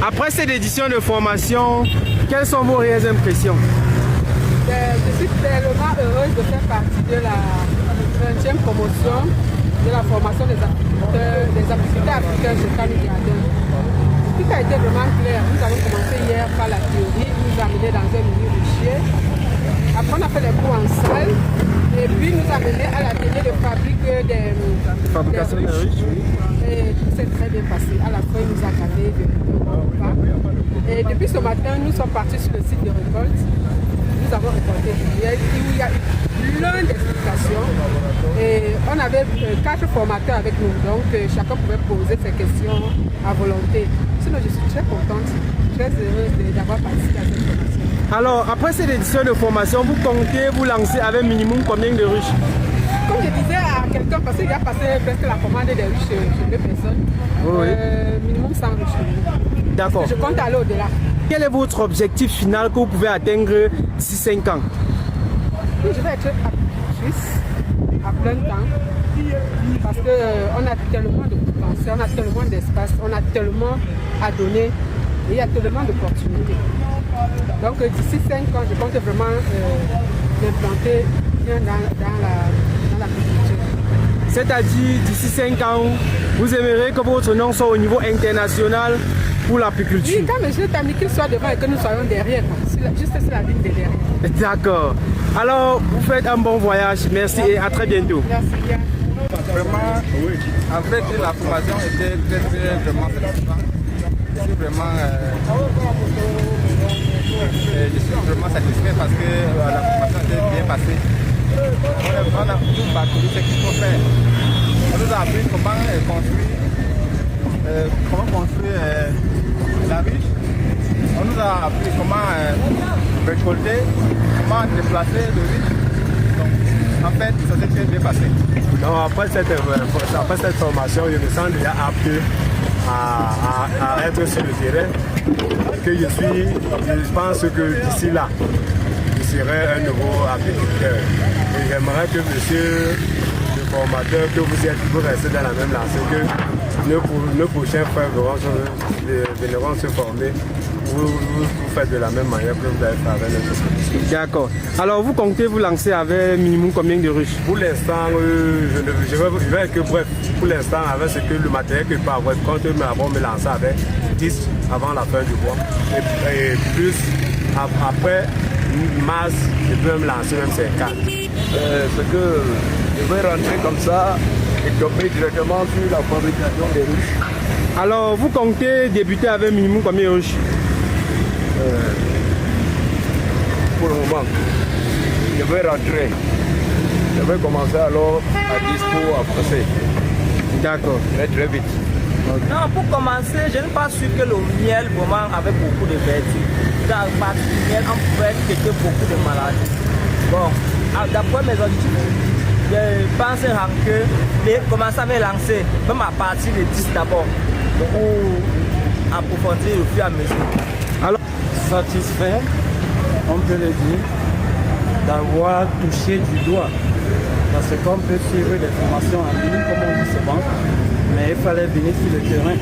Après cette édition de formation, quelles sont vos réelles impressions? Je suis tellement heureuse de faire partie de la 20e promotion de la formation des agriculteurs africains chez Kami Jardin. Tout a été vraiment clair. Nous avons commencé hier par la théorie, nous amener dans un milieu ruchier. Après, on a fait les cours en salle et puis nous amener à l'atelier de fabrique des Fabrication des ruches. Et tout s'est très bien passé. À la fin, il nous a gardé de repas. Et depuis ce matin, nous sommes partis sur le site de récolte. Nous avons récolté il y a eu plein d'explications. Et on avait 4 formateurs avec nous, donc chacun pouvait poser ses questions à volonté. Sinon, je suis très contente, très heureuse d'avoir participé à cette formation. Alors, après cette édition de formation, vous comptez vous lancer avec minimum combien de ruches? Comme je disais à quelqu'un, parce qu'il a passé presque la commande des ruches chez 2 personnes, Oui. minimum 100 ruches. D'accord. Je compte aller au-delà. Quel est votre objectif final que vous pouvez atteindre d'ici 5 ans? Je vais être actrice à plein temps parce qu'on a tellement de potentiel, on a tellement d'espace, on a tellement à donner et il y a tellement d'opportunités. Donc d'ici 5 ans, je compte vraiment m'implanter bien dans l'agriculture. C'est-à-dire, d'ici 5 ans, vous aimeriez que votre nom soit au niveau international pour l'apiculture? Oui, quand monsieur Tami qu'il soit devant et que nous soyons derrière, juste sur la ligne de derrière. D'accord. Alors, vous faites un bon voyage. Merci et à très bientôt. Merci bien. Vraiment, en fait, la formation était très vraiment satisfaisante. Je suis vraiment satisfait parce que la formation était bien passée. On a tout parcouru ce qu'il faut faire. On nous a appris comment construire la ruche. On nous a appris comment récolter, comment déplacer le riz. Donc, en fait, ça s'est très bien passé. Non, après cette formation, je me sens déjà apte à être sur le terrain. Que je pense que d'ici là, je serai un nouveau agriculteur. Et j'aimerais que monsieur le formateur, que vous êtes, vous restez dans la même lancée, que nos prochains frères viendront se former. Vous faites de la même manière que vous avez fait avec notre société. D'accord. Alors, vous comptez vous lancer avec minimum combien de ruches? Pour l'instant, je vais que bref. Pour l'instant, avec ce que le matériel que je peux avoir, je compte d'abord me lancer avec 10 avant la fin du mois. Et plus, après mars, je peux me lancer même 50. C'est que je vais rentrer comme ça et tomber directement sur la fabrication des ruches. Alors, vous comptez débuter avec minimum combien de ruches? Pour le moment, je vais rentrer. Je vais commencer alors à dispo à passer. D'accord. Très vite. Non, pour commencer, je ne suis pas sûr que le miel vraiment avait beaucoup de vertus. Dans le miel, on pouvait traiter beaucoup de maladies. Bon, d'après mes objectifs, je pense que je commencer à me lancer, même à partir de 10 d'abord, pour approfondir au fur et à mesure. Alors, satisfait, on peut le dire, d'avoir touché du doigt. Parce qu'on peut suivre des formations en ligne, comme on dit souvent, mais il fallait venir sur le terrain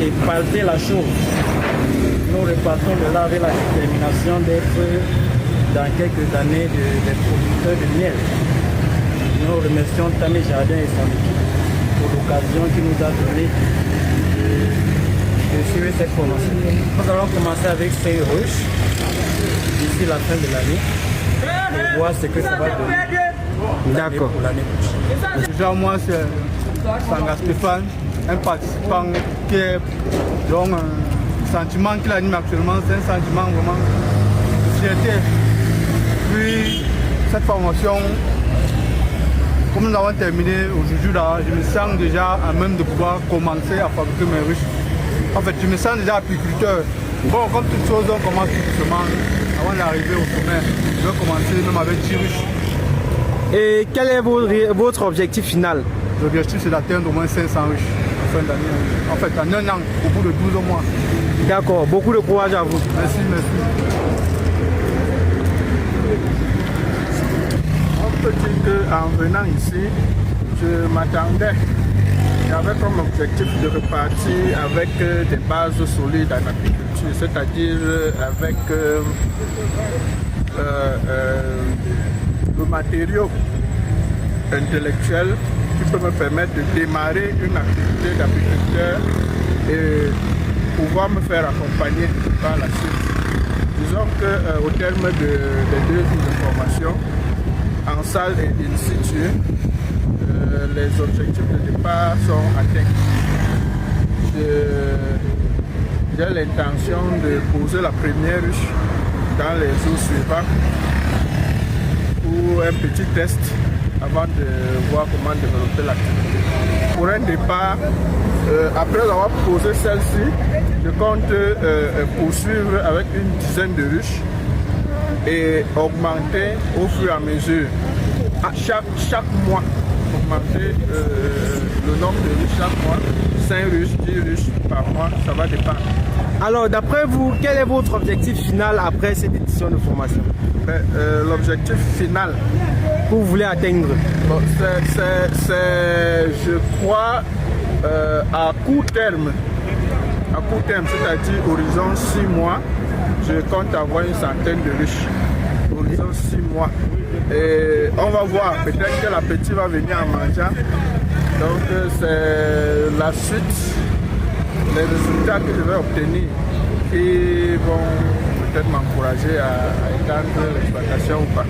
et palper la chose. Nous repartons de là avec la détermination d'être dans quelques années des producteurs de miel. Nous remercions Tami Jardin et son équipe pour l'occasion qu'il nous a donnée de suivre cette formation. Nous allons commencer avec 5 ruches d'ici la fin de l'année et voir ce que ça va donner. d'accord. Pour l'année prochaine. Déjà, moi, c'est Sanga Stéphane, un participant qui est donc un sentiment qu'il anime actuellement, c'est un sentiment vraiment de fierté. Puis, cette formation, comme nous avons terminé aujourd'hui là, je me sens déjà à même de pouvoir commencer à fabriquer mes ruches. En fait, je me sens déjà apiculteur. Bon, comme toute chose, on commence tout doucement avant d'arriver au sommet. Je vais commencer même avec 10 ruches. Et quel est votre objectif final? L'objectif, c'est d'atteindre au moins 500 ruches en fin d'année. En fait, en un an, au bout de 12 mois. D'accord, beaucoup de courage à vous. Merci, merci. On peut dire qu'en venant ici, je m'attendais J'avais comme objectif de repartir avec des bases solides en agriculture, c'est-à-dire avec le matériau intellectuel qui peut me permettre de démarrer une activité d'agriculteur et pouvoir me faire accompagner par la suite. Disons qu'au terme des 2 jours de formation, en salle et in situ, les objectifs de départ sont atteints. J'ai l'intention de poser la première ruche dans les jours suivants pour un petit test avant de voir comment développer l'activité. Pour un départ, après avoir posé celle-ci, je compte poursuivre avec une dizaine de ruches et augmenter au fur et à mesure, chaque mois, augmenter le nombre de ruches chaque mois, 5 ruches, 10 ruches par mois, ça va dépendre. Alors, d'après vous, quel est votre objectif final après cette édition de formation? L'objectif final que vous voulez atteindre? Bon, c'est, je crois, à court terme, c'est-à-dire horizon 6 mois, je compte avoir une centaine de ruches. Horizon 6 mois. Et on va voir, peut-être que l'appétit va venir en mangeant. Donc c'est la suite, les résultats que je vais obtenir qui vont peut-être m'encourager à étendre l'exploitation ou pas.